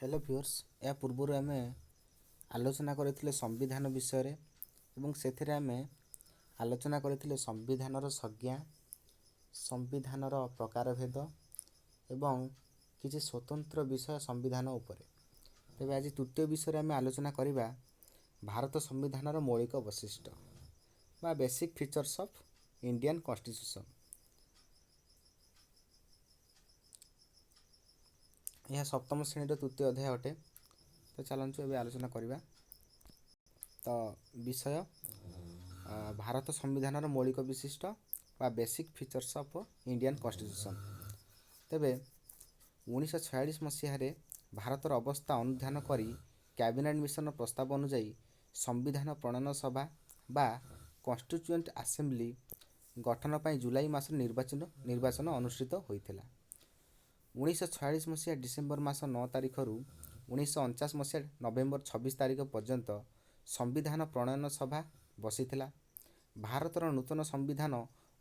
Hello viewers, या पूर्व आम आलोचना करथिले संविधान विषय रे एवं सेथिरे आम आलोचना करथिले संविधानर संज्ञा, संविधानर प्रकारभेद एवं किछि स्वतंत्र विषय संविधान उपरे। तेबे आज तृतीय विषय आम आलोचना करिबा भारत संविधानर मौलिक वैशिष्ट्य बा basic features of Indian constitution. यह सप्तम श्रेणी तृतीय अध्याय अटे। तो चलନ୍ତୁ ଏବେ आलोचना करिबा। तो विषय भारत संविधानर मौलिक विशिष्ट बा basic features of Indian constitution. तेबे 1946 मसीह भारतर अवस्था अनुध्यान करी कैबिनेट मिशन प्रस्ताव अनुଯାयी संविधान प्रणयन सभा बा कॉन्स्टिट्यूएंट असेंबली गठन पर जुलाई मास निर्वाचन अनुष्ठित होइथिला। 1946 मसीहा डिसेम्बर मास 9 तारिख रु 1949 मसीहा नवेम्बर 26 तारिख पर्यंत संविधान प्रणयन सभा बसिथिला। भारतर नूतन संविधान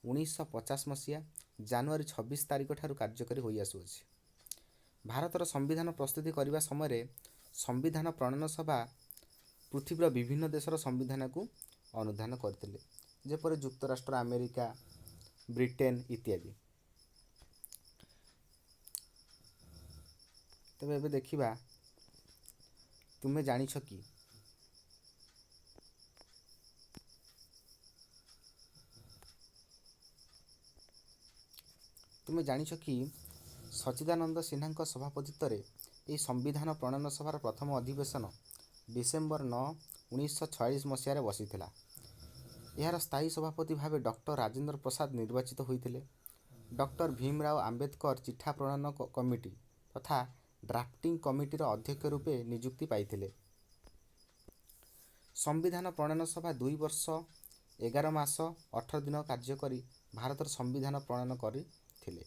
1950 मसीहा जनवरी 26 तारिख ठारू कार्यकारी होई आसुअछि। भारतर संविधान प्रस्तुति करने समय संविधान प्रणयन सभा पृथ्वीर विभिन्न देशर संविधान को अनुधान करथिले, जेपरि युक्तराष्ट्र, अमेरिका, ब्रिटेन इत्यादि। तेबे एबे देखिबा, तुमे जानिछ कि सच्चिदानंद सिन्हा सभापतित्व यह संविधान प्रणयन सभार प्रथम अधिवेशन डिसेम्बर 9, 1946 मसीह बसीथिला। यार स्थायी सभापति भावे डॉक्टर राजेंद्र प्रसाद निर्वाचित होइथिले। डॉक्टर भीमराव आंबेडकर चिठा प्रणयन कमिटी तथा ड्राफ्टिंग कमिटीर अध्यक्ष रूपे नियुक्ति पाइथिले। संविधान प्रणयन सभा 2 वर्ष 11 मास 18 दिन कार्य करी भारतर संविधान प्रणयन करथिले।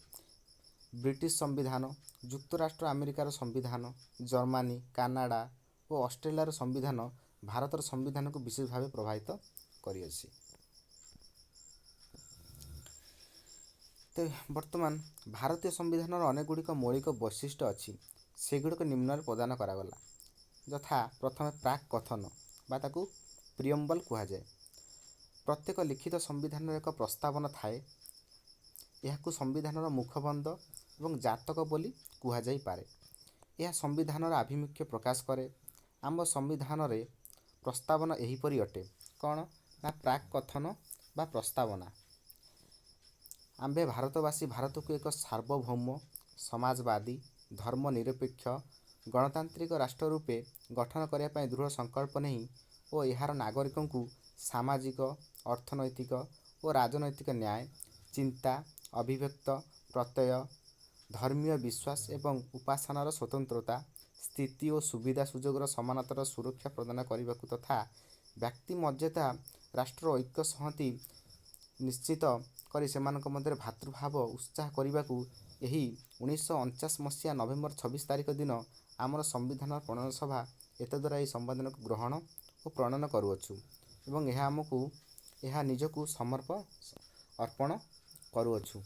ब्रिटिश संविधान, युक्तराष्ट्र अमेरिकार संविधान, जर्मनी, कनाडा और ऑस्ट्रेलियार संविधान भारतर संविधान को विशेष भाव प्रभावित करिअछि। तो वर्तमान भारतीय संविधान अनेक गुड़िक मौलिक वैशिष्ट्य अच्छी सेगुड़िक निम्न प्रदान करागला। यथा प्रथम प्राक कथन बा ताकू प्रियम्बल कहा जाए। प्रत्येक लिखित संविधान एक प्रस्तावना थाए। यह संविधान मुखबंध और जातक बोली कहा जाई पारे। यह संविधान आभिमुख्य प्रकाश करे। आम संविधान रे प्रस्तावना एहीपरि अटे। कौन ना प्राक कथन बा प्रस्तावना। आम्भे भारतवासी भारत को एक सार्वभौम, समाजवादी, धर्मनिरपेक्ष, गणतांत्रिक राष्ट्र रूपे गठन करने दृढ़ संकल्प नहीं और यार नागरिकों को सामाजिक, अर्थनैतिक और राजनैतिक न्याय, चिंता, अभिव्यक्त, प्रत्यय, धर्मीय विश्वास एवं उपासनार स्वतंत्रता, स्थिति और सुविधा सुजोगर समानतार सुरक्षा प्रदान करने को तथा व्यक्ति मर्यादा, राष्ट्र ऐक्य संहति निश्चित करी सेमानक मध्य भातृभाव उत्साह करने को यही 1949 मसीहा नवेम्बर 26 तारिख दिन आमर संविधान प्रणयन सभा एतद्वारा यह संविधान को ग्रहण और प्रणयन करुअछु एवं यह आमको यह निजको अर्पण करुअछु।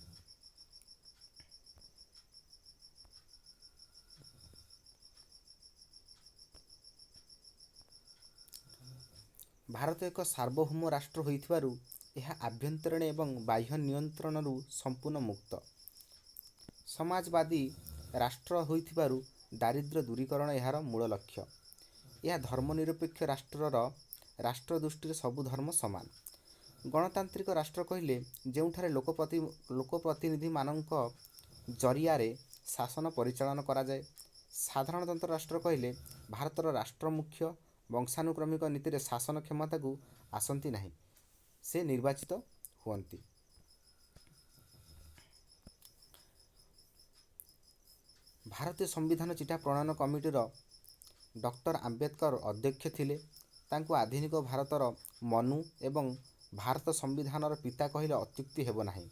भारत एक सार्वभौम राष्ट्र होइथिबारु यह आभ्यंतरीण एवं बाह्य नियंत्रण संपूर्ण मुक्त। समाजवादी राष्ट्र होइथिबारु दारिद्र्य दूरीकरण यार मूल लक्ष्य। यह धर्मनिरपेक्ष राष्ट्र दृष्टि सबु धर्म सामान। गणतांत्रिक राष्ट्र कहले जोठारे लोकप्रतिनिधि मानक जरिया शासन परिचालन करा जाए। साधारणतंत्र राष्ट्र कहले भारतर राष्ट्र मुख्य वंशानुक्रमिक नीति रे शासन क्षमता को आसंती नहीं, से निर्वाचित हुअन्ति। भारतीय संविधान चिठा प्रणयन कमिटीर डॉक्टर आंबेडकर अध्यक्ष थिले। तांको आधुनिक भारतर मनु एवं भारत संविधानर पिता कहले अत्युक्ति हेब नाही।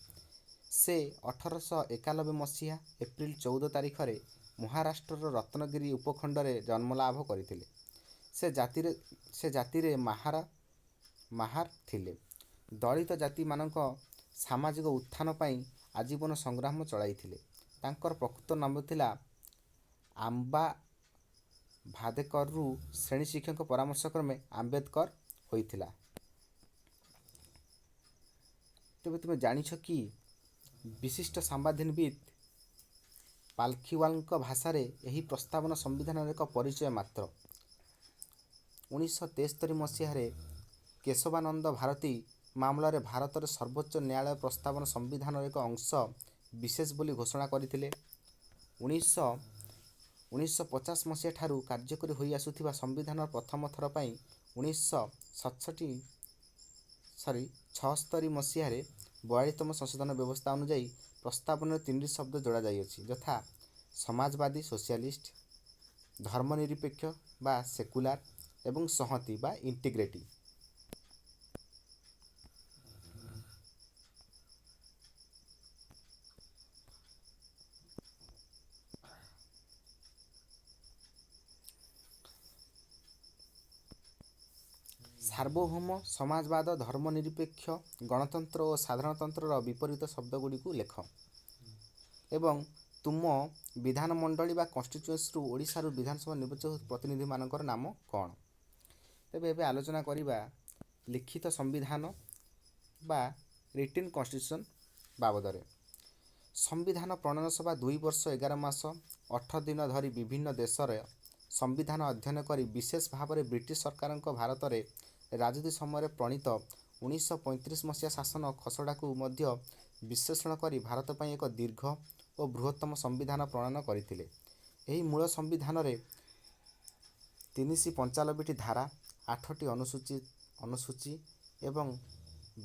से 1891 मसीहा एप्रिल 14 तारिख रे महाराष्ट्रर रत्नगिरी उपखंड रे जन्मलाभ करथिले। से जाति रे महार थिले। दलित जाति मानक सामाजिक उत्थान पाई आजीवन संग्राम चलाइथिले। तांकर प्रकृत नाम थिला ଭାଦେକରରୁ ଶ୍ରେଣୀ ଶିକ୍ଷକଙ୍କ ପରାମର୍ଶ କ୍ରମେ ଆମ୍ବେଦକର ହୋଇଥିଲା। ତେବେ ତୁମେ ଜାଣିଛ କି ବିଶିଷ୍ଟ ସାମ୍ବିଧାନବିତ୍ ପାଲଖିୱାଲଙ୍କ ଭାଷାରେ ଏହି ପ୍ରସ୍ତାବନା ସମ୍ବିଧାନର ଏକ ପରିଚୟ ମାତ୍ର। 1973 ମସିହାରେ କେଶବାନନ୍ଦ ଭାରତୀ ମାମଲାରେ ଭାରତରେ ସର୍ବୋଚ୍ଚ ନ୍ୟାୟାଳୟ ପ୍ରସ୍ତାବନା ସମ୍ବିଧାନର ଏକ ଅଂଶ ବିଶେଷ ବୋଲି ଘୋଷଣା କରିଥିଲେ। 1950 ମସିହା ଠାରୁ କାର୍ଯ୍ୟକାରୀ ହୋଇ ଆସୁଥିବା ସମ୍ବିଧାନର ପ୍ରଥମ ଥର ପାଇଁ 1976 ମସିହାରେ 42ତମ ସଂଶୋଧନ ବ୍ୟବସ୍ଥା ଅନୁଯାୟୀ ପ୍ରସ୍ତାବନାରେ 3ଟି ଶବ୍ଦ ଯୋଡ଼ାଯାଇଅଛି, ଯଥା ସମାଜବାଦୀ ସୋସିଆଲିଷ୍ଟ, ଧର୍ମନିରପେକ୍ଷ ବା ସେକୁଲାର ଏବଂ ସଂହତି ବା ଇଣ୍ଟିଗ୍ରିଟି। ସାର୍ବଭୌମ, ସମାଜବାଦ, ଧର୍ମନିରପେକ୍ଷ, ଗଣତନ୍ତ୍ର ଓ ସାଧାରଣତନ୍ତ୍ରର ବିପରୀତ ଶବ୍ଦଗୁଡ଼ିକୁ ଲେଖ ଏବଂ ତୁମ ବିଧାନମଣ୍ଡଳୀ ବା କନଷ୍ଟିଚ୍ୟୁଏନ୍ସିରୁ ଓଡ଼ିଶାରୁ ବିଧାନସଭା ନିର୍ବାଚିତ ପ୍ରତିନିଧିମାନଙ୍କର ନାମ କ'ଣ? ତେବେ ଏବେ ଆଲୋଚନା କରିବା ଲିଖିତ ସମ୍ବିଧାନ ବା ରିଟିନ୍ କନଷ୍ଟିଚ୍ୟୁସନ୍ ବାବଦରେ। ସମ୍ବିଧାନ ପ୍ରଣୟନ ସଭା 2 ବର୍ଷ 11 ମାସ 8 ଦିନ ଧରି ବିଭିନ୍ନ ଦେଶର ସମ୍ବିଧାନ ଅଧ୍ୟୟନ କରି ବିଶେଷ ଭାବରେ ବ୍ରିଟିଶ ସରକାରଙ୍କ ଭାରତରେ ରାଜୁତି ସମୟରେ ପ୍ରଣୀତ 1935 ମସିହା ଶାସନ ଖସଡ଼ାକୁ ମଧ୍ୟ ବିଶ୍ଳେଷଣ କରି ଭାରତ ପାଇଁ ଏକ ଦୀର୍ଘ ଓ ବୃହତ୍ତମ ସମ୍ବିଧାନ ପ୍ରଣୟନ କରିଥିଲେ। ଏହି ମୂଳ ସମ୍ବିଧାନରେ 395ଟି ଧାରା, 8ଟି ଅନୁସୂଚୀ ଏବଂ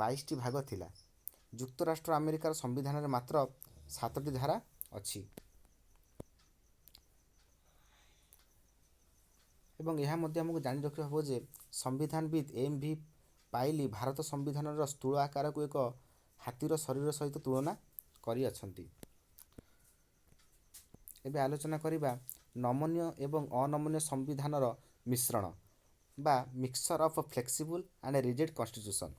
22ଟି ଭାଗ ଥିଲା। ଯୁକ୍ତରାଷ୍ଟ୍ର ଆମେରିକାର ସମ୍ବିଧାନରେ ମାତ୍ର 7ଟି ଧାରା ଅଛି ଏବଂ ଏହା ମଧ୍ୟ ଆମକୁ ଜାଣି ରଖିବା ହେବ ଯେ ସମ୍ବିଧାନବିତ୍ M.V. ପାଇଲି ଭାରତ ସମ୍ବିଧାନର ସ୍ଥୂଳ ଆକାରକୁ ଏକ ହାତୀର ଶରୀର ସହିତ ତୁଳନା କରିଅଛନ୍ତି। ଏବେ ଆଲୋଚନା କରିବା ନମନୀୟ ଏବଂ ଅନମନୀୟ ସମ୍ବିଧାନର ମିଶ୍ରଣ ବା mixture of flexible and rigid constitution.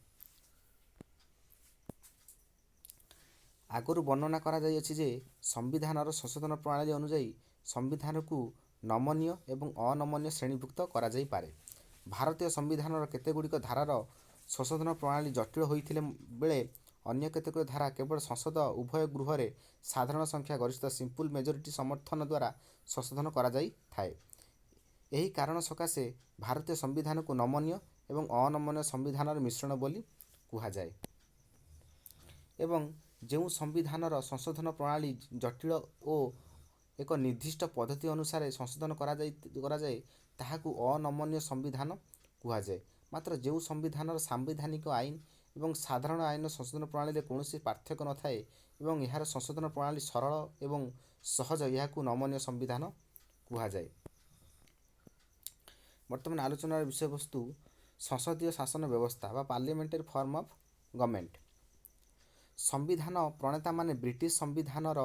ଆଗରୁ ବର୍ଣ୍ଣନା କରାଯାଇଅଛି ଯେ ସମ୍ବିଧାନର ସଂଶୋଧନ ପ୍ରଣାଳୀ ଅନୁଯାୟୀ ସମ୍ବିଧାନକୁ ନମନୀୟ ଏବଂ ଅନମନୀୟ ଶ୍ରେଣୀଭୁକ୍ତ କରାଯାଇପାରେ। ଭାରତୀୟ ସମ୍ବିଧାନର କେତେଗୁଡ଼ିକ ଧାରାର ସଂଶୋଧନ ପ୍ରଣାଳୀ ଜଟିଳ ହୋଇଥିଲେ ବେଳେ ଅନ୍ୟ କେତେକ ଧାରା କେବଳ ସଂସଦ ଉଭୟ ଗୃହରେ ସାଧାରଣ ସଂଖ୍ୟା ଗରିଷ୍ଠ ସିମ୍ପଲ୍ ମେଜରିଟି ସମର୍ଥନ ଦ୍ୱାରା ସଂଶୋଧନ କରାଯାଇଥାଏ। ଏହି କାରଣ ସକାଶେ ଭାରତୀୟ ସମ୍ବିଧାନକୁ ନମନୀୟ ଏବଂ ଅନମନୀୟ ସମ୍ବିଧାନର ମିଶ୍ରଣ ବୋଲି କୁହାଯାଏ ଏବଂ ଯେଉଁ ସମ୍ବିଧାନର ସଂଶୋଧନ ପ୍ରଣାଳୀ ଜଟିଳ ଓ ଏକ ନିର୍ଦ୍ଦିଷ୍ଟ ପଦ୍ଧତି ଅନୁସାରେ ସଂଶୋଧନ କରାଯାଏ ତାହାକୁ ଅନମନୀୟ ସମ୍ବିଧାନ କୁହାଯାଏ। ମାତ୍ର ଯେଉଁ ସମ୍ବିଧାନର ସାମ୍ବିଧାନିକ ଆଇନ ଏବଂ ସାଧାରଣ ଆଇନର ସଂଶୋଧନ ପ୍ରଣାଳୀରେ କୌଣସି ପାର୍ଥକ୍ୟ ନଥାଏ ଏବଂ ଏହାର ସଂଶୋଧନ ପ୍ରଣାଳୀ ସରଳ ଏବଂ ସହଜ, ଏହାକୁ ନମନୀୟ ସମ୍ବିଧାନ କୁହାଯାଏ। ବର୍ତ୍ତମାନ ଆଲୋଚନାର ବିଷୟବସ୍ତୁ ସଂସଦୀୟ ଶାସନ ବ୍ୟବସ୍ଥା ବା ପାର୍ଲିମେଣ୍ଟାରୀ ଫର୍ମ ଅଫ୍ ଗଭର୍ଣ୍ଣମେଣ୍ଟ। ସମ୍ବିଧାନ ପ୍ରଣେତାମାନେ ବ୍ରିଟିଶ ସମ୍ବିଧାନର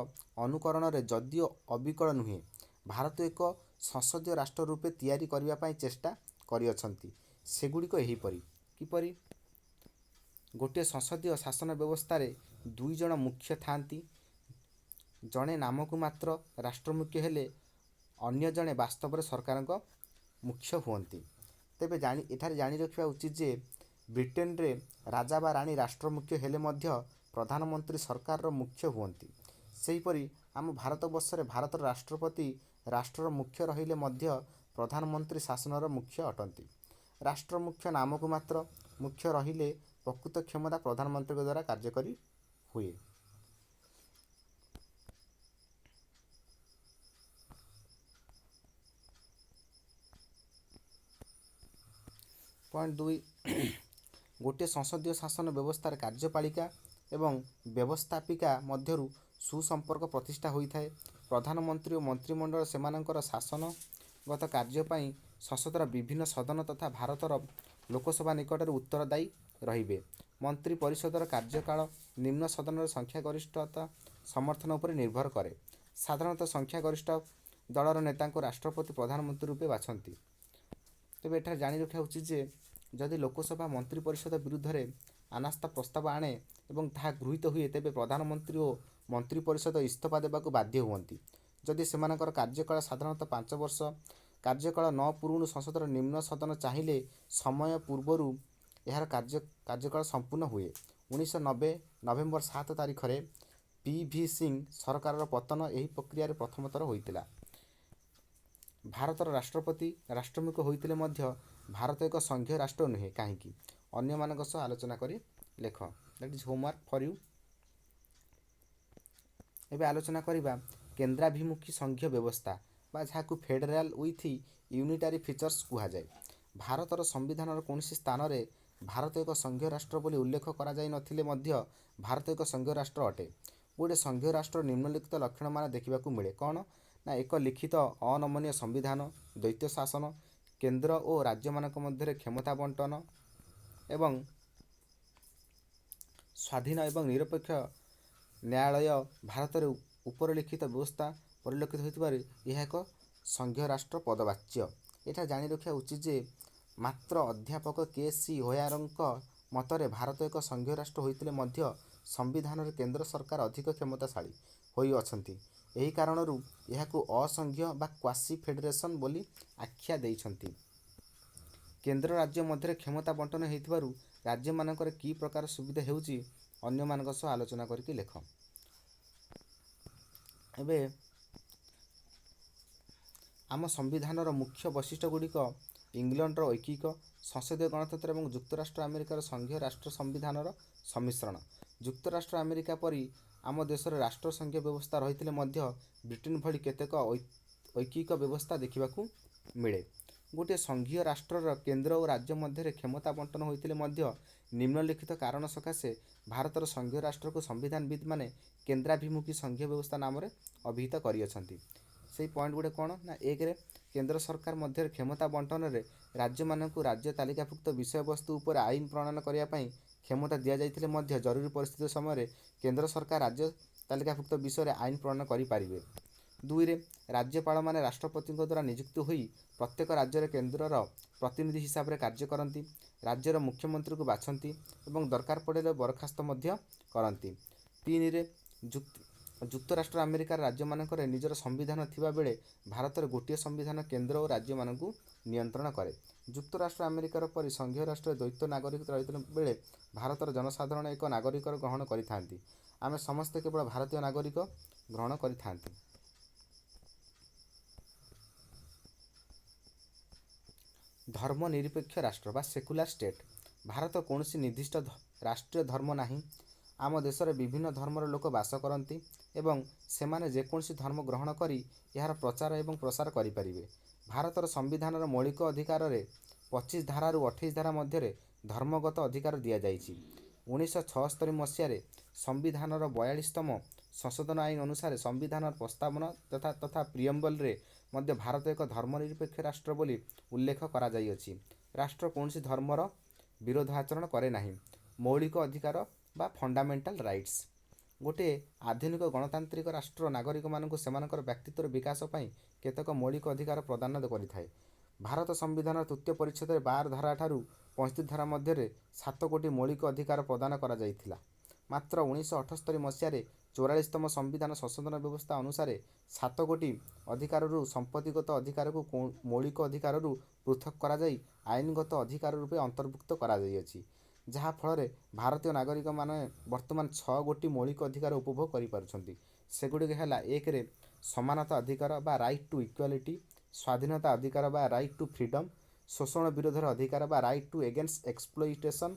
ଅନୁକରଣରେ ଯଦିଓ ଅବିକଳ ନୁହେଁ, ଭାରତକୁ ଏକ ସଂସଦୀୟ ରାଷ୍ଟ୍ର ରୂପେ ତିଆରି କରିବା ପାଇଁ ଚେଷ୍ଟା କରିଅଛନ୍ତି। ସେଗୁଡ଼ିକ ଏହିପରି। କିପରି? ଗୋଟିଏ ସଂସଦୀୟ ଶାସନ ବ୍ୟବସ୍ଥାରେ 2 ଜଣ ମୁଖ୍ୟ ଥାଆନ୍ତି। ଜଣେ ନାମକୁ ମାତ୍ର ରାଷ୍ଟ୍ରମୁଖ୍ୟ ହେଲେ ଅନ୍ୟ ଜଣେ ବାସ୍ତବରେ ସରକାରଙ୍କ ମୁଖ୍ୟ ହୁଅନ୍ତି। ତେବେ ଏଠାରେ ଜାଣି ରଖିବା ଉଚିତ ଯେ ବ୍ରିଟେନରେ ରାଜା ବା ରାଣୀ ରାଷ୍ଟ୍ରମୁଖ୍ୟ ହେଲେ ମଧ୍ୟ ପ୍ରଧାନମନ୍ତ୍ରୀ ସରକାରର ମୁଖ୍ୟ ହୁଅନ୍ତି। ସେହିପରି ଆମ ଭାରତବର୍ଷରେ ଭାରତର ରାଷ୍ଟ୍ରପତି ରାଷ୍ଟ୍ରର ମୁଖ୍ୟ ରହିଲେ ମଧ୍ୟ ପ୍ରଧାନମନ୍ତ୍ରୀ ଶାସନର ମୁଖ୍ୟ ଅଟନ୍ତି। ରାଷ୍ଟ୍ରମୁଖ୍ୟ ନାମକୁ ମାତ୍ର ମୁଖ୍ୟ ରହିଲେ ପ୍ରକୃତ କ୍ଷମତା ପ୍ରଧାନମନ୍ତ୍ରୀଙ୍କ ଦ୍ୱାରା କାର୍ଯ୍ୟକାରୀ ହୁଏ। ପଏଣ୍ଟ 2 ଗୋଟିଏ ସଂସଦୀୟ ଶାସନ ବ୍ୟବସ୍ଥାରେ କାର୍ଯ୍ୟପାଳିକା ଏବଂ ବ୍ୟବସ୍ଥାପିକା ମଧ୍ୟରୁ ସୁସମ୍ପର୍କ ପ୍ରତିଷ୍ଠା ହୋଇଥାଏ। ପ୍ରଧାନମନ୍ତ୍ରୀ ଓ ମନ୍ତ୍ରିମଣ୍ଡଳ ସେମାନଙ୍କର ଶାସନଗତ କାର୍ଯ୍ୟ ପାଇଁ ସଂସଦର ବିଭିନ୍ନ ସଦନ ତଥା ଭାରତର ଲୋକସଭା ନିକଟରେ ଉତ୍ତରଦାୟୀ ରହିବେ। ମନ୍ତ୍ରୀ ପରିଷଦର କାର୍ଯ୍ୟକାଳ ନିମ୍ନ ସଦନର ସଂଖ୍ୟାଗରିଷ୍ଠତା ସମର୍ଥନ ଉପରେ ନିର୍ଭର କରେ। ସାଧାରଣତଃ ସଂଖ୍ୟାଗରିଷ୍ଠ ଦଳର ନେତାଙ୍କୁ ରାଷ୍ଟ୍ରପତି ପ୍ରଧାନମନ୍ତ୍ରୀ ରୂପେ ବାଛନ୍ତି। ତେବେ ଏଠାରେ ଜାଣି ରଖିବା ଉଚିତ ଯେ ଯଦି ଲୋକସଭା ମନ୍ତ୍ରୀ ପରିଷଦ ବିରୁଦ୍ଧରେ ଅନାସ୍ଥା ପ୍ରସ୍ତାବ ଆଣେ ଏବଂ ତାହା ଗୃହୀତ ହୁଏ, ତେବେ ପ୍ରଧାନମନ୍ତ୍ରୀ ଓ ମନ୍ତ୍ରୀ ପରିଷଦ ଇସ୍ତଫା ଦେବାକୁ ବାଧ୍ୟ ହୁଅନ୍ତି। ଯଦି ସେମାନଙ୍କର କାର୍ଯ୍ୟକାଳ ସାଧାରଣତଃ 5 ବର୍ଷ କାର୍ଯ୍ୟକାଳ ନ ପୂରୁଣୁ ସଂସଦର ନିମ୍ନ ସଦନ ଚାହିଁଲେ ସମୟ ପୂର୍ବରୁ ଏହାର କାର୍ଯ୍ୟକାଳ ସମ୍ପୂର୍ଣ୍ଣ ହୁଏ। 1990 ନଭେମ୍ବର 7 ତାରିଖରେ ପି.ଭି. ସିଂ ସରକାରର ପତନ ଏହି ପ୍ରକ୍ରିୟାରେ ପ୍ରଥମ ଥର ହୋଇଥିଲା। ଭାରତର ରାଷ୍ଟ୍ରପତି ରାଷ୍ଟ୍ରମୁଖ୍ୟ ହୋଇଥିଲେ ମଧ୍ୟ ଭାରତ ଏକ ସଂଘୀୟ ରାଷ୍ଟ୍ର ନୁହେଁ। କାହିଁକି? ଅନ୍ୟମାନଙ୍କ ସହ ଆଲୋଚନା କରି ଲେଖ। That is homework for you. ଏବେ ଆଲୋଚନା କରିବା କେନ୍ଦ୍ରାଭିମୁଖୀ ସଂଘୀୟ ବ୍ୟବସ୍ଥା ବା ଯାହାକୁ ଫେଡେରାଲ ୱିଥ୍ ୟୁନିଟାରୀ ଫିଚର୍ସ କୁହାଯାଏ। ଭାରତର ସମ୍ବିଧାନର କୌଣସି ସ୍ଥାନରେ ଭାରତ ଏକ ସଂଘୀୟ ରାଷ୍ଟ୍ର ବୋଲି ଉଲ୍ଲେଖ କରାଯାଇନଥିଲେ ମଧ୍ୟ ଭାରତ ଏକ ସଂଘୀୟ ରାଷ୍ଟ୍ର ଅଟେ। ଗୋଟିଏ ସଂଘୀୟ ରାଷ୍ଟ୍ର ନିମ୍ନଲିଖିତ ଲକ୍ଷଣମାନ ଦେଖିବାକୁ ମିଳେ। କ'ଣ? ନା ଏକ ଲିଖିତ ଅନମନୀୟ ସମ୍ବିଧାନ, ଦ୍ୱୈତ ଶାସନ, କେନ୍ଦ୍ର ଓ ରାଜ୍ୟମାନଙ୍କ ମଧ୍ୟରେ କ୍ଷମତା ବଣ୍ଟନ ଏବଂ ସ୍ୱାଧୀନ ଏବଂ ନିରପେକ୍ଷ ନ୍ୟାୟାଳୟ। ଭାରତରେ ଉପରଲିଖିତ ବ୍ୟବସ୍ଥା ପରିଲକ୍ଷିତ ହୋଇଥିବାରୁ ଏହା ଏକ ସଂଘୀୟ ରାଷ୍ଟ୍ର ପଦବାଚ୍ୟ। ଏଠାରେ ଜାଣି ରଖିବା ଉଚିତ ଯେ ମାତ୍ର ଅଧ୍ୟାପକ କେ.ସି. ହୋୟାରଙ୍କ ମତରେ ଭାରତ ଏକ ସଂଘୀୟ ରାଷ୍ଟ୍ର ହୋଇଥିଲେ ମଧ୍ୟ ସମ୍ବିଧାନରେ କେନ୍ଦ୍ର ସରକାର ଅଧିକ କ୍ଷମତାଶାଳୀ ହୋଇଅଛନ୍ତି। ଏହି କାରଣରୁ ଏହାକୁ ଅସଂଘୀୟ ବା କ୍ୱାସି ଫେଡେରେସନ୍ ବୋଲି ଆଖ୍ୟା ଦେଇଛନ୍ତି। କେନ୍ଦ୍ର ରାଜ୍ୟ ମଧ୍ୟରେ କ୍ଷମତା ବଣ୍ଟନ ହେଉଥିବାରୁ ରାଜ୍ୟମାନଙ୍କରେ କି ପ୍ରକାର ସୁବିଧା ହେଉଛି ଅନ୍ୟମାନଙ୍କ ସହ ଆଲୋଚନା କରିକି ଲେଖ। ଏବେ ଆମ ସମ୍ବିଧାନର ମୁଖ୍ୟ ବୈଶିଷ୍ଟ୍ୟଗୁଡ଼ିକ ଇଂଲଣ୍ଡର ଐକିକ, ସଂସଦୀୟ ଗଣତନ୍ତ୍ର ଏବଂ ଯୁକ୍ତରାଷ୍ଟ୍ର ଆମେରିକାର ସଂଘୀୟ ରାଷ୍ଟ୍ର ସମ୍ବିଧାନର ସମ୍ମିଶ୍ରଣ। ଯୁକ୍ତରାଷ୍ଟ୍ର ଆମେରିକା ପରି ଆମ ଦେଶରେ ରାଷ୍ଟ୍ର ସଂଘୀୟ ବ୍ୟବସ୍ଥା ରହିଥିଲେ ମଧ୍ୟ ବ୍ରିଟେନ ଭଳି କେତେକ ଐକିକ ବ୍ୟବସ୍ଥା ଦେଖିବାକୁ ମିଳେ। ଗୋଟିଏ ସଂଘୀୟ ରାଷ୍ଟ୍ରର କେନ୍ଦ୍ର ଓ ରାଜ୍ୟ ମଧ୍ୟରେ କ୍ଷମତା ବଣ୍ଟନ ହୋଇଥିଲେ ମଧ୍ୟ ନିମ୍ନଲିଖିତ କାରଣ ସକାଶେ ଭାରତର ସଂଘୀୟ ରାଷ୍ଟ୍ରକୁ ସମ୍ବିଧାନବିଦ୍ମାନେ କେନ୍ଦ୍ରାଭିମୁଖୀ ସଂଘୀୟ ବ୍ୟବସ୍ଥା ନାମରେ ଅଭିହିତ କରିଅଛନ୍ତି। ସେହି ପଏଣ୍ଟ ଗୁଡ଼ିକ କ'ଣ? ନା ଏକରେ କେନ୍ଦ୍ର ସରକାର ମଧ୍ୟରେ କ୍ଷମତା ବଣ୍ଟନରେ ରାଜ୍ୟମାନଙ୍କୁ ରାଜ୍ୟ ତାଲିକାଭୁକ୍ତ ବିଷୟବସ୍ତୁ ଉପରେ ଆଇନ ପ୍ରଣୟନ କରିବା ପାଇଁ କ୍ଷମତା ଦିଆଯାଇଥିଲେ ମଧ୍ୟ ଜରୁରୀ ପରିସ୍ଥିତି ସମୟରେ କେନ୍ଦ୍ର ସରକାର ରାଜ୍ୟ ତାଲିକାଭୁକ୍ତ ବିଷୟରେ ଆଇନ ପ୍ରଣୟନ କରିପାରିବେ। ଦୁଇରେ ରାଜ୍ୟପାଳମାନେ ରାଷ୍ଟ୍ରପତିଙ୍କ ଦ୍ୱାରା ନିଯୁକ୍ତ ହୋଇ ପ୍ରତ୍ୟେକ ରାଜ୍ୟରେ କେନ୍ଦ୍ରର ପ୍ରତିନିଧି ହିସାବରେ କାର୍ଯ୍ୟ କରନ୍ତି, ରାଜ୍ୟର ମୁଖ୍ୟମନ୍ତ୍ରୀଙ୍କୁ ବାଛନ୍ତି ଏବଂ ଦରକାର ପଡ଼ିଲେ ବରଖାସ୍ତ ମଧ୍ୟ କରନ୍ତି। ତିନିରେ ଯୁକ୍ତରାଷ୍ଟ୍ର ଆମେରିକାର ରାଜ୍ୟମାନଙ୍କରେ ନିଜର ସମ୍ବିଧାନ ଥିବା ବେଳେ ଭାରତରେ ଗୋଟିଏ ସମ୍ବିଧାନ କେନ୍ଦ୍ର ଓ ରାଜ୍ୟମାନଙ୍କୁ ନିୟନ୍ତ୍ରଣ କରେ। ଯୁକ୍ତରାଷ୍ଟ୍ର ଆମେରିକାର ପରି ସଂଘୀୟ ରାଷ୍ଟ୍ରରେ ଦ୍ୱୈତ ନାଗରିକତା ରହିଥିବା ବେଳେ ଭାରତର ଜନସାଧାରଣ ଏକ ନାଗରିକର ଗ୍ରହଣ କରିଥାନ୍ତି। ଆମେ ସମସ୍ତେ କେବଳ ଭାରତୀୟ ନାଗରିକ ଗ୍ରହଣ କରିଥାନ୍ତି। ଧର୍ମ ନିରପେକ୍ଷ ରାଷ୍ଟ୍ର ବା ସେକୁଲାର ଷ୍ଟେଟ୍। ଭାରତ କୌଣସି ନିର୍ଦ୍ଦିଷ୍ଟ ରାଷ୍ଟ୍ରୀୟ ଧର୍ମ ନାହିଁ। ଆମ ଦେଶରେ ବିଭିନ୍ନ ଧର୍ମର ଲୋକ ବାସ କରନ୍ତି ଏବଂ ସେମାନେ ଯେକୌଣସି ଧର୍ମ ଗ୍ରହଣ କରି ଏହାର ପ୍ରଚାର ଏବଂ ପ୍ରସାର କରିପାରିବେ। ଭାରତର ସମ୍ବିଧାନର ମୌଳିକ ଅଧିକାରରେ 25 ଧାରାରୁ 28 ଧାରା ମଧ୍ୟରେ ଧର୍ମଗତ ଅଧିକାର ଦିଆଯାଇଛି। 1976 ମସିହାରେ ସମ୍ବିଧାନର 42ତମ ସଂଶୋଧନ ଆଇନ ଅନୁସାରେ ସମ୍ବିଧାନର ପ୍ରସ୍ତାବନା ତଥା ପ୍ରିୟମ୍ବଲରେ ମଧ୍ୟ ଭାରତ ଏକ ଧର୍ମନିରପେକ୍ଷ ରାଷ୍ଟ୍ର ବୋଲି ଉଲ୍ଲେଖ କରାଯାଇଅଛି। ରାଷ୍ଟ୍ର କୌଣସି ଧର୍ମର ବିରୋଧାଚରଣ କରେ ନାହିଁ। ମୌଳିକ ଅଧିକାର ବା ଫଣ୍ଡାମେଣ୍ଟାଲ ରାଇଟ୍ସ। ଗୋଟିଏ ଆଧୁନିକ ଗଣତାନ୍ତ୍ରିକ ରାଷ୍ଟ୍ର ନାଗରିକମାନଙ୍କୁ ସେମାନଙ୍କର ବ୍ୟକ୍ତିତ୍ୱର ବିକାଶ ପାଇଁ କେତେକ ମୌଳିକ ଅଧିକାର ପ୍ରଦାନ କରିଥାଏ। ଭାରତ ସମ୍ବିଧାନର ତୃତୀୟ ପରିଚ୍ଛେଦରେ 12 ଧାରା ଠାରୁ 35 ଧାରା ମଧ୍ୟରେ 7 ମୌଳିକ ଅଧିକାର ପ୍ରଦାନ କରାଯାଇଥିଲା। ମାତ୍ର 1978 ମସିହାରେ 44ତମ ସମ୍ବିଧାନ ସଂଶୋଧନ ବ୍ୟବସ୍ଥା ଅନୁସାରେ 7 ଅଧିକାରରୁ ସମ୍ପତ୍ତିଗତ ଅଧିକାରକୁ ମୌଳିକ ଅଧିକାରରୁ ପୃଥକ କରାଯାଇ ଆଇନଗତ ଅଧିକାର ରୂପେ ଅନ୍ତର୍ଭୁକ୍ତ କରାଯାଇଅଛି, ଯାହା ଫଳରେ ଭାରତୀୟ ନାଗରିକମାନେ ବର୍ତ୍ତମାନ 6 ମୌଳିକ ଅଧିକାର ଉପଭୋଗ କରିପାରୁଛନ୍ତି। ସେଗୁଡ଼ିକ ହେଲା: 1ରେ ସମାନତା ଅଧିକାର ବା ରାଇଟ୍ ଟୁ ଇକ୍ୱାଲିଟି, ସ୍ୱାଧୀନତା ଅଧିକାର ବା ରାଇଟ୍ ଟୁ ଫ୍ରିଡମ୍, ଶୋଷଣ ବିରୋଧରେ ଅଧିକାର ବା ରାଇଟ୍ ଟୁ ଏଗେନ୍ଷ୍ଟ ଏକ୍ସପ୍ଲୋଇଟେସନ୍,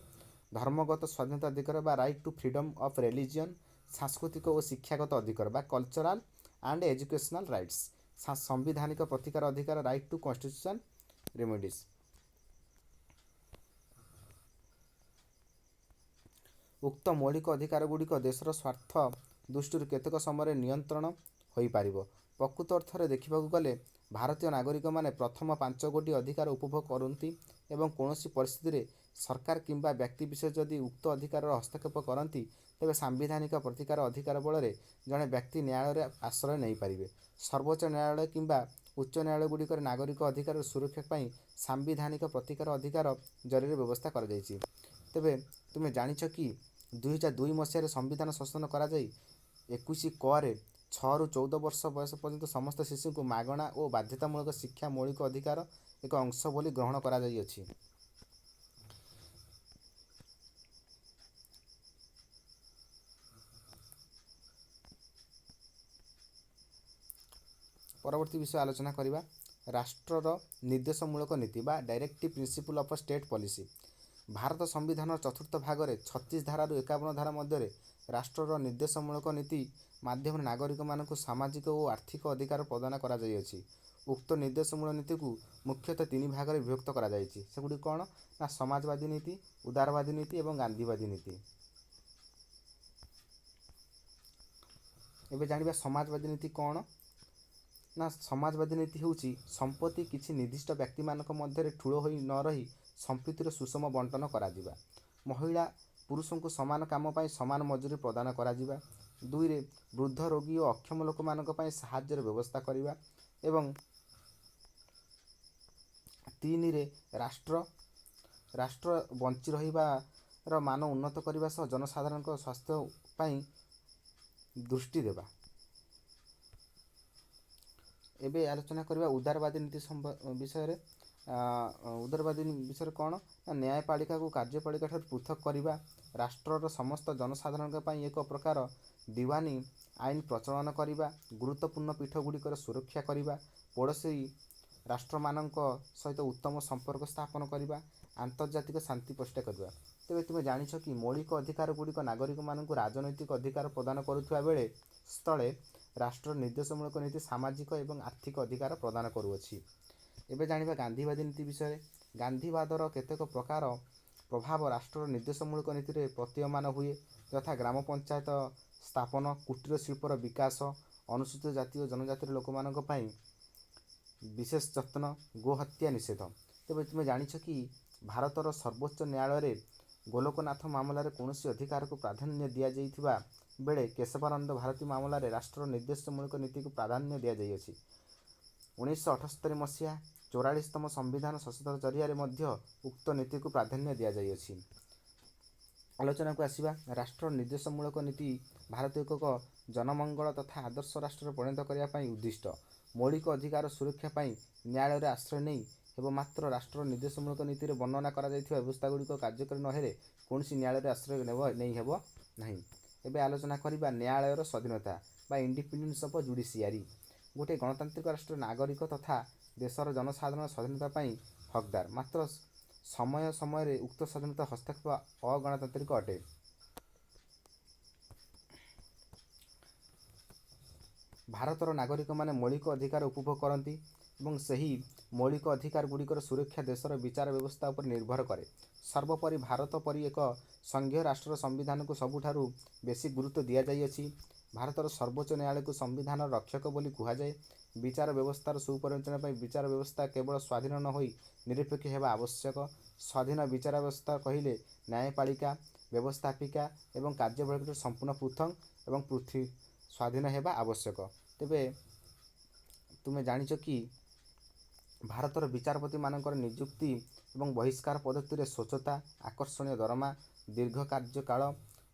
ଧର୍ମଗତ ସ୍ୱାଧୀନତା ଅଧିକାର ବା right to freedom of religion, ସାଂସ୍କୃତିକ ଓ ଶିକ୍ଷାଗତ ଅଧିକାର ବା କଲଚରାଲ ଆଣ୍ଡ ଏଜୁକେସନାଲ ରାଇଟ୍ସ, ସାମ୍ବିଧାନିକ ପ୍ରତିକାର ଅଧିକାର ରାଇଟ୍ ଟୁ କନଷ୍ଟିଟ୍ୟୁସନାଲ ରେମିଡିଜ୍। ଉକ୍ତ ମୌଳିକ ଅଧିକାରଗୁଡ଼ିକ ଦେଶର ସ୍ୱାର୍ଥ ଦୃଷ୍ଟିରୁ କେତେକ ସମୟରେ ନିୟନ୍ତ୍ରଣ ହୋଇପାରିବ। ପ୍ରକୃତ ଅର୍ଥରେ ଦେଖିବାକୁ ଗଲେ ଭାରତୀୟ ନାଗରିକମାନେ ପ୍ରଥମ 5 ଅଧିକାର ଉପଭୋଗ କରନ୍ତି ଏବଂ କୌଣସି ପରିସ୍ଥିତିରେ ସରକାର କିମ୍ବା ବ୍ୟକ୍ତିବିଶେଷ ଯଦି ଉକ୍ତ ଅଧିକାରର ହସ୍ତକ୍ଷେପ କରନ୍ତି ତେବେ ସାମ୍ବିଧାନିକ ପ୍ରତିକାର ଅଧିକାର ବଳରେ ଜଣେ ବ୍ୟକ୍ତି ନ୍ୟାୟାଳୟରେ ଆଶ୍ରୟ ନେଇପାରିବେ। ସର୍ବୋଚ୍ଚ ନ୍ୟାୟାଳୟ କିମ୍ବା ଉଚ୍ଚ ନ୍ୟାୟାଳୟଗୁଡ଼ିକରେ ନାଗରିକ ଅଧିକାରର ସୁରକ୍ଷା ପାଇଁ ସାମ୍ବିଧାନିକ ପ୍ରତିକାର ଅଧିକାର ଜରିରେ ବ୍ୟବସ୍ଥା କରାଯାଇଛି। ତେବେ ତୁମେ ଜାଣିଛ କି 2002 ମସିହାରେ ସମ୍ବିଧାନ ସଂଶୋଧନ କରାଯାଇ 21 କରେ 6ରୁ 14 ବର୍ଷ ବୟସ ପର୍ଯ୍ୟନ୍ତ ସମସ୍ତ ଶିଶୁଙ୍କୁ ମାଗଣା ଓ ବାଧ୍ୟତାମୂଳକ ଶିକ୍ଷା ମୌଳିକ ଅଧିକାର ଏକ ଅଂଶ ବୋଲି ଗ୍ରହଣ କରାଯାଇଅଛି। ପରବର୍ତ୍ତୀ ବିଷୟ ଆଲୋଚନା କରିବା ରାଷ୍ଟ୍ରର ନିର୍ଦ୍ଦେଶମୂଳକ ନୀତି ବା directive principle of state policy. Bharat ସମ୍ବିଧାନର ଚତୁର୍ଥ ଭାଗରେ 36 ଧାରାରୁ 51 ଧାରା ମଧ୍ୟରେ ରାଷ୍ଟ୍ରର ନିର୍ଦ୍ଦେଶମୂଳକ ନୀତି ମାଧ୍ୟମରେ ନାଗରିକମାନଙ୍କୁ ସାମାଜିକ ଓ ଆର୍ଥିକ ଅଧିକାର ପ୍ରଦାନ କରାଯାଇଅଛି। ଉକ୍ତ ନିର୍ଦ୍ଦେଶମୂଳକ ନୀତିକୁ ମୁଖ୍ୟତଃ 3 ଭାଗରେ ବିଭକ୍ତ କରାଯାଇଛି। ସେଗୁଡ଼ିକ କ'ଣ ନା ସମାଜବାଦୀ ନୀତି, ଉଦାରବାଦୀ ନୀତି ଏବଂ ଗାନ୍ଧୀବାଦୀ ନୀତି। ଏବେ ଜାଣିବା ସମାଜବାଦୀ ନୀତି କ'ଣ ନା ସମାଜବାଦୀ ନୀତି ହେଉଛି ସମ୍ପତ୍ତି କିଛି ନିର୍ଦ୍ଦିଷ୍ଟ ବ୍ୟକ୍ତିମାନଙ୍କ ମଧ୍ୟରେ ଠୁଳ ହୋଇ ନ ରହି ସମ୍ପତ୍ତିର ସୁଷମ ବଣ୍ଟନ କରାଯିବା। ମହିଳା ପୁରୁଷଙ୍କୁ ସମାନ କାମ ପାଇଁ ସମାନ ମଜୁରୀ ପ୍ରଦାନ କରାଯିବା। 2ରେ ବୃଦ୍ଧ, ରୋଗୀ ଓ ଅକ୍ଷମ ଲୋକମାନଙ୍କ ପାଇଁ ସାହାଯ୍ୟର ବ୍ୟବସ୍ଥା କରିବା। ଏବଂ 3ରେ ରାଷ୍ଟ୍ର ବଞ୍ଚି ରହିବାର ମାନ ଉନ୍ନତ କରିବା ସହ ଜନସାଧାରଣଙ୍କ ସ୍ୱାସ୍ଥ୍ୟ ପାଇଁ ଦୃଷ୍ଟି ଦେବା। ଏବେ ଆଲୋଚନା କରିବା ଉଦାରବାଦୀ ନୀତି ବିଷୟରେ। ଉଦାରବାଦୀ ବିଷୟରେ କ'ଣ ନା ନ୍ୟାୟପାଳିକାକୁ କାର୍ଯ୍ୟପାଳିକା ଠାରୁ ପୃଥକ କରିବା, ରାଷ୍ଟ୍ରର ସମସ୍ତ ଜନସାଧାରଣଙ୍କ ପାଇଁ ଏକ ପ୍ରକାର ଦିୱାନୀ ଆଇନ ପ୍ରଚଳନ କରିବା, ଗୁରୁତ୍ୱପୂର୍ଣ୍ଣ ପୀଠଗୁଡ଼ିକର ସୁରକ୍ଷା କରିବା, ପଡ଼ୋଶୀ ରାଷ୍ଟ୍ରମାନଙ୍କ ସହିତ ଉତ୍ତମ ସମ୍ପର୍କ ସ୍ଥାପନ କରିବା, ଆନ୍ତର୍ଜାତିକ ଶାନ୍ତି ପ୍ରତିଷ୍ଠା କରିବା। ତେବେ ତୁମେ ଜାଣିଛ କି ମୌଳିକ ଅଧିକାର ଗୁଡ଼ିକ ନାଗରିକମାନଙ୍କୁ ରାଜନୈତିକ ଅଧିକାର ପ୍ରଦାନ କରୁଥିବା ବେଳେ ସ୍ଥଳେ ରାଷ୍ଟ୍ର ନିର୍ଦ୍ଦେଶମୂଳକ ନୀତି ସାମାଜିକ ଏବଂ ଆର୍ଥିକ ଅଧିକାର ପ୍ରଦାନ କରୁଅଛି। ଏବେ ଜାଣିବା ଗାନ୍ଧୀବାଦୀ ନୀତି ବିଷୟରେ। ଗାନ୍ଧୀବାଦର କେତେକ ପ୍ରଭାବ ରାଷ୍ଟ୍ରର ନିର୍ଦ୍ଦେଶମୂଳକ ନୀତିରେ ପ୍ରତୀୟମାନ ହୁଏ, ଯଥା ଗ୍ରାମ ପଞ୍ଚାୟତ ସ୍ଥାପନ, କୁଟୀର ଶିଳ୍ପର ବିକାଶ, ଅନୁସୂଚିତ ଜାତି ଓ ଜନଜାତିର ଲୋକମାନଙ୍କ ପାଇଁ ବିଶେଷ ଯତ୍ନ, ଗୋହତ୍ୟା ନିଷେଧ। ତେବେ ତୁମେ ଜାଣିଛ କି ଭାରତର ସର୍ବୋଚ୍ଚ ନ୍ୟାୟାଳୟରେ ଗୋଲକନାଥ ମାମଲାରେ କୌଣସି ଅଧିକାରକୁ ପ୍ରାଧାନ୍ୟ ଦିଆଯାଇଥିବା ବେଳେ କେଶବାନନ୍ଦ ଭାରତୀ ମାମଲାରେ ରାଷ୍ଟ୍ରର ନିର୍ଦ୍ଦେଶମୂଳକ ନୀତିକୁ ପ୍ରାଧାନ୍ୟ ଦିଆଯାଇଅଛି। 1978 ମସିହା 44ତମ ସମ୍ବିଧାନ ସଂଶୋଧନ ଜରିଆରେ ମଧ୍ୟ ଉକ୍ତ ନୀତିକୁ ପ୍ରାଧାନ୍ୟ ଦିଆଯାଇଅଛି। ଆଲୋଚନାକୁ ଆସିବା ରାଷ୍ଟ୍ର ନିର୍ଦ୍ଦେଶମୂଳକ ନୀତି ଭାରତକୁ ଏକ ଜନମଙ୍ଗଳ ତଥା ଆଦର୍ଶ ରାଷ୍ଟ୍ରରେ ପରିଣତ କରିବା ପାଇଁ ଉଦ୍ଦିଷ୍ଟ। ମୌଳିକ ଅଧିକାର ସୁରକ୍ଷା ପାଇଁ ନ୍ୟାୟାଳୟରେ ଆଶ୍ରୟ ନେଇ ହେବ, ମାତ୍ର ରାଷ୍ଟ୍ର ନିର୍ଦ୍ଦେଶମୂଳକ ନୀତିରେ ବର୍ଣ୍ଣନା କରାଯାଇଥିବା ବ୍ୟବସ୍ଥାଗୁଡ଼ିକ କାର୍ଯ୍ୟକାରୀ ନ ହେଲେ କୌଣସି ନ୍ୟାୟାଳୟରେ ଆଶ୍ରୟ ନେଇ ହେବ ନାହିଁ। ଏବେ ଆଲୋଚନା କରିବା ନ୍ୟାୟାଳୟର ସ୍ୱାଧୀନତା ବା ଇଣ୍ଡିପେଣ୍ଡେନ୍ସ ଅଫ୍ ଜୁଡ଼ିସିଆରୀ। ଗୋଟିଏ ଗଣତାନ୍ତ୍ରିକ ରାଷ୍ଟ୍ର ନାଗରିକ ତଥା ଦେଶର ଜନସାଧାରଣ ସ୍ୱାଧୀନତା ପାଇଁ ହକଦାର, ମାତ୍ର ସମୟ ସମୟରେ ଉକ୍ତ ସ୍ୱାଧୀନତା ହସ୍ତକ୍ଷେପ ଅଗଣତାନ୍ତ୍ରିକ ଅଟେ। ଭାରତର ନାଗରିକମାନେ ମୌଳିକ ଅଧିକାର ଉପଭୋଗ କରନ୍ତି ଏବଂ ସେହି ମୌଳିକ ଅଧିକାର ଗୁଡ଼ିକର ସୁରକ୍ଷା ଦେଶର ବିଚାର ବ୍ୟବସ୍ଥା ଉପରେ ନିର୍ଭର କରେ। ସର୍ବୋପରି ଭାରତ ପରି ଏକ ସଂଘୀୟ ରାଷ୍ଟ୍ରର ସମ୍ବିଧାନକୁ ସବୁଠାରୁ ବେଶୀ ଗୁରୁତ୍ୱ ଦିଆଯାଇଅଛି। ଭାରତର ସର୍ବୋଚ୍ଚ ନ୍ୟାୟାଳୟକୁ ସମ୍ବିଧାନର ରକ୍ଷକ ବୋଲି କୁହାଯାଏ। ବିଚାର ବ୍ୟବସ୍ଥାର ସୁପରିଚାଳନା ପାଇଁ ବିଚାର ବ୍ୟବସ୍ଥା କେବଳ ସ୍ୱାଧୀନ ନ ହୋଇ ନିରପେକ୍ଷ ହେବା ଆବଶ୍ୟକ। ସ୍ୱାଧୀନ ବିଚାର ବ୍ୟବସ୍ଥା କହିଲେ ନ୍ୟାୟପାଳିକା, ବ୍ୟବସ୍ଥାପିକା ଏବଂ କାର୍ଯ୍ୟପାଳିକାଠାରୁ ସମ୍ପୂର୍ଣ୍ଣ ପୃଥକ୍ ଏବଂ ସ୍ୱାଧୀନ ହେବା ଆବଶ୍ୟକ। ତେବେ ତୁମେ ଜାଣିଛ କି ଭାରତର ବିଚାରପତିମାନଙ୍କର ନିଯୁକ୍ତି ଏବଂ ବହିଷ୍କାର ପଦ୍ଧତିରେ ସ୍ୱଚ୍ଛତା, ଆକର୍ଷଣୀୟ ଦରମା, ଦୀର୍ଘ କାର୍ଯ୍ୟକାଳ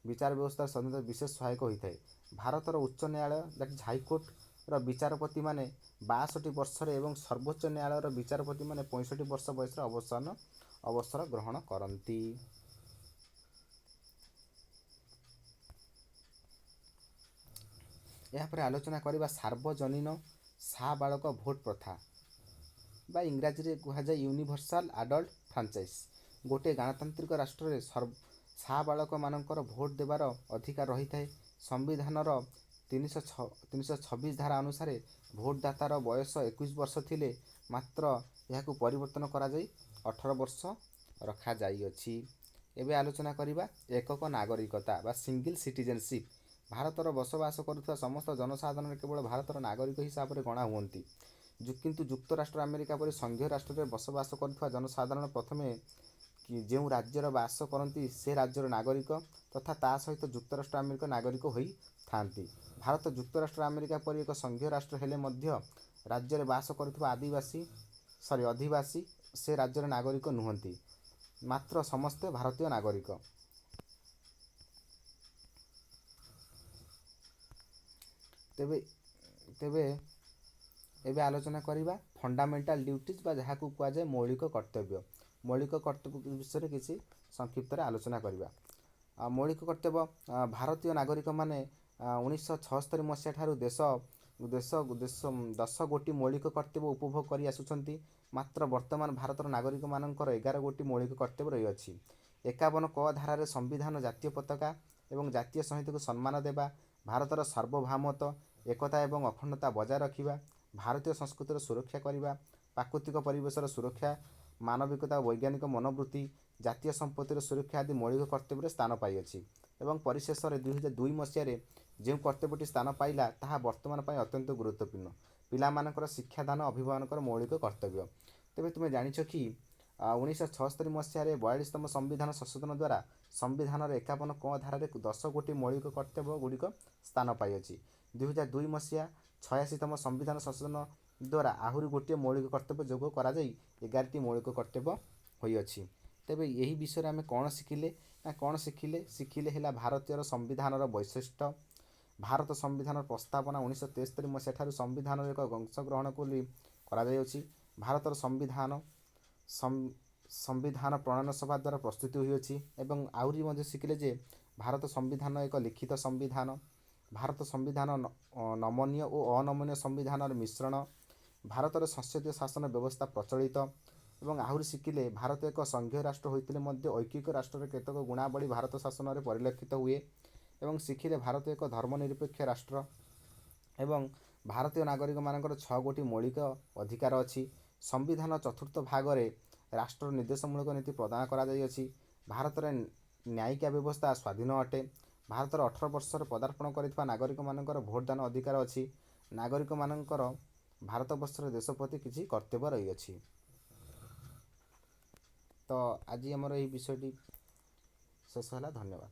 ବିଚାର ବ୍ୟବସ୍ଥାର ସ୍ୱାଧୀନତା ବିଶେଷ ସହାୟକ ହୋଇଥାଏ। ଭାରତର ଉଚ୍ଚ ନ୍ୟାୟାଳୟ ହାଇକୋର୍ଟର ବିଚାରପତିମାନେ 62 ବର୍ଷରେ ଏବଂ ସର୍ବୋଚ୍ଚ ନ୍ୟାୟାଳୟର ବିଚାରପତିମାନେ 65 ବର୍ଷ ବୟସରେ ଅବସର ଗ୍ରହଣ କରନ୍ତି। ଏହାପରେ ଆଲୋଚନା କରିବା ସାର୍ବଜନୀନ ସାବାଳକ ଭୋଟ ପ୍ରଥା ବା ଇଂରାଜୀରେ କୁହାଯାଏ ୟୁନିଭର୍ସାଲ ଆଡଲ୍ଟ ଫ୍ରାଞ୍ଚାଇଜ୍। ଗୋଟିଏ ଗଣତାନ୍ତ୍ରିକ ରାଷ୍ଟ୍ରରେ ସାବାଳକମାନଙ୍କର ଭୋଟ ଦେବାର ଅଧିକାର ରହିଥାଏ। ସମ୍ବିଧାନର 326 ଧାରା ଅନୁସାରେ ଭୋଟଦାତାର ବୟସ 21 ବର୍ଷ ଥିଲେ ମାତ୍ର ଏହାକୁ ପରିବର୍ତ୍ତନ କରାଯାଇ 18 ବର୍ଷ ରଖାଯାଇଅଛି। ଏବେ ଆଲୋଚନା କରିବା ଏକକ ନାଗରିକତା ବା ସିଙ୍ଗଲ ସିଟିଜେନସିପ୍। ଭାରତରେ ବସବାସ କରୁଥିବା ସମସ୍ତ ଜନସାଧାରଣ କେବଳ ଭାରତର ନାଗରିକ ହିସାବରେ ଗଣା ହୁଅନ୍ତି, କିନ୍ତୁ ଯୁକ୍ତରାଷ୍ଟ୍ର ଆମେରିକା ପରି ସଂଘୀୟ ରାଷ୍ଟ୍ରରେ ବସବାସ କରୁଥିବା ଜନସାଧାରଣ ପ୍ରଥମେ ଯେଉଁ ରାଜ୍ୟରେ ବାସ କରନ୍ତି ସେ ରାଜ୍ୟର ନାଗରିକ ତଥା ତା ସହିତ ଯୁକ୍ତରାଷ୍ଟ୍ର ଆମେରିକା ନାଗରିକ ହୋଇଥାନ୍ତି। ଭାରତ ଯୁକ୍ତରାଷ୍ଟ୍ର ଆମେରିକା ପରି ଏକ ସଂଘୀୟ ରାଷ୍ଟ୍ର ହେଲେ ମଧ୍ୟ ରାଜ୍ୟରେ ବାସ କରୁଥିବା ଅଧିବାସୀ ସେ ରାଜ୍ୟର ନାଗରିକ ନୁହନ୍ତି, ମାତ୍ର ସମସ୍ତେ ଭାରତୀୟ ନାଗରିକ। ତେବେ ତେବେ ଏବେ ଆଲୋଚନା କରିବା ଫଣ୍ଡାମେଣ୍ଟାଲ ଡ୍ୟୁଟିଜ୍ ବା ଯାହାକୁ କୁହାଯାଏ ମୌଳିକ କର୍ତ୍ତବ୍ୟ। ମୌଳିକ କର୍ତ୍ତବ୍ୟ ବିଷୟରେ କିଛି ସଂକ୍ଷିପ୍ତରେ ଆଲୋଚନା କରିବା। ମୌଳିକ କର୍ତ୍ତବ୍ୟ ଭାରତୀୟ ନାଗରିକମାନେ 1976 ମସିହା ଠାରୁ 10 ଗୋଟି ମୌଳିକ କର୍ତ୍ତବ୍ୟ ଉପଭୋଗ କରି ଆସୁଛନ୍ତି। ମାତ୍ର ବର୍ତ୍ତମାନ ଭାରତର ନାଗରିକମାନଙ୍କର 11 ଗୋଟି ମୌଳିକ କର୍ତ୍ତବ୍ୟ ରହିଅଛି। 51 କ ଧାରାରେ ସମ୍ବିଧାନ ଜାତୀୟ ପତାକା ଏବଂ ଜାତୀୟ ସଂହିତାକୁ ସମ୍ମାନ ଦେବା, ଭାରତର ସାର୍ବଭୌମତ୍ୱ, ଏକତା ଏବଂ ଅଖଣ୍ଡତା ବଜାୟ ରଖିବା, ଭାରତୀୟ ସଂସ୍କୃତିର ସୁରକ୍ଷା କରିବା, ପ୍ରାକୃତିକ ପରିବେଶର ସୁରକ୍ଷା, ମାନବିକତା ଓ ବୈଜ୍ଞାନିକ ମନୋବୃତ୍ତି, ଜାତୀୟ ସମ୍ପତ୍ତିର ସୁରକ୍ଷା ଆଦି ମୌଳିକ କର୍ତ୍ତବ୍ୟରେ ସ୍ଥାନ ପାଇଅଛି। ଏବଂ ପରିଶେଷରେ 2002 ମସିହାରେ ଯେଉଁ କର୍ତ୍ତବ୍ୟଟି ସ୍ଥାନ ପାଇଲା ତାହା ବର୍ତ୍ତମାନ ପାଇଁ ଅତ୍ୟନ୍ତ ଗୁରୁତ୍ୱପୂର୍ଣ୍ଣ, ପିଲାମାନଙ୍କର ଶିକ୍ଷାଦାନ ଅଭିଭାବକଙ୍କର ମୌଳିକ କର୍ତ୍ତବ୍ୟ। ତେବେ ତୁମେ ଜାଣିଛ କି 1976 ମସିହାରେ 42ତମ ସମ୍ବିଧାନ ସଂଶୋଧନ ଦ୍ୱାରା ସମ୍ବିଧାନର 51 କ ଧାରାରେ 10 ଗୋଟି ମୌଳିକ କର୍ତ୍ତବ୍ୟ ଗୁଡ଼ିକ ସ୍ଥାନ ପାଇଅଛି। 2002 ମସିହା 86ତମ ସମ୍ବିଧାନ ସଂଶୋଧନ ଦ୍ୱାରା ଆହୁରି ଗୋଟିଏ ମୌଳିକ କର୍ତ୍ତବ୍ୟ ଯୋଗ କରାଯାଇ 11ଟି ମୌଳିକ କର୍ତ୍ତବ୍ୟ ହୋଇଅଛି। ତେବେ ଏହି ବିଷୟରେ ଆମେ କ'ଣ ଶିଖିଲେ ନା ଶିଖିଲେ ହେଲା ଭାରତୀୟର ସମ୍ବିଧାନର ବୈଶିଷ୍ଟ୍ୟ। ଭାରତ ସମ୍ବିଧାନର ପ୍ରସ୍ତାବନା 1973 ମସିହା ଠାରୁ ସମ୍ବିଧାନର ଏକ ଅଂଶ ଗ୍ରହଣ ବୋଲି କରାଯାଇଅଛି। ଭାରତର ସମ୍ବିଧାନ ପ୍ରଣୟନ ସଭା ଦ୍ୱାରା ପ୍ରସ୍ତୁତ ହୋଇଅଛି। ଏବଂ ଆହୁରି ମଧ୍ୟ ଶିଖିଲେ ଯେ ଭାରତ ସମ୍ବିଧାନ ଏକ ଲିଖିତ ସମ୍ବିଧାନ। ଭାରତ ସମ୍ବିଧାନ ନମନୀୟ ଓ ଅନମନୀୟ ସମ୍ବିଧାନର ମିଶ୍ରଣ। ଭାରତରେ ସଂସଦୀୟ ଶାସନ ବ୍ୟବସ୍ଥା ପ୍ରଚଳିତ। ଏବଂ ଆହୁରି ଶିଖିଲେ ଭାରତ ଏକ ସଂଘୀୟ ରାଷ୍ଟ୍ର ହୋଇଥିଲେ ମଧ୍ୟ ଐକିକ ରାଷ୍ଟ୍ରର କେତେକ ଗୁଣାବଳୀ ଭାରତ ଶାସନରେ ପରିଲକ୍ଷିତ ହୁଏ। ଏବଂ ଶିଖିଲେ ଭାରତ ଏକ ଧର୍ମନିରପେକ୍ଷ ରାଷ୍ଟ୍ର। ଏବଂ ଭାରତୀୟ ନାଗରିକମାନଙ୍କର 6 ଗୋଟି ମୌଳିକ ଅଧିକାର ଅଛି। ସମ୍ବିଧାନ ଚତୁର୍ଥ ଭାଗରେ ରାଷ୍ଟ୍ରର ନିର୍ଦ୍ଦେଶମୂଳକ ନୀତି ପ୍ରଦାନ କରାଯାଇଅଛି। ଭାରତରେ ନ୍ୟାୟିକ ବ୍ୟବସ୍ଥା ସ୍ୱାଧୀନ ଅଟେ। ଭାରତର 18 ବର୍ଷରେ ପଦାର୍ପଣ କରିଥିବା ନାଗରିକମାନଙ୍କର ଭୋଟଦାନ ଅଧିକାର ଅଛି। ନାଗରିକମାନଙ୍କର ଭାରତବର୍ଷର ଦେଶ ପ୍ରତି କିଛି କର୍ତ୍ତବ୍ୟ ରହିଅଛି। ତ ଆଜି ଆମର ଏହି ବିଷୟଟି ଶେଷ ହେଲା। ଧନ୍ୟବାଦ।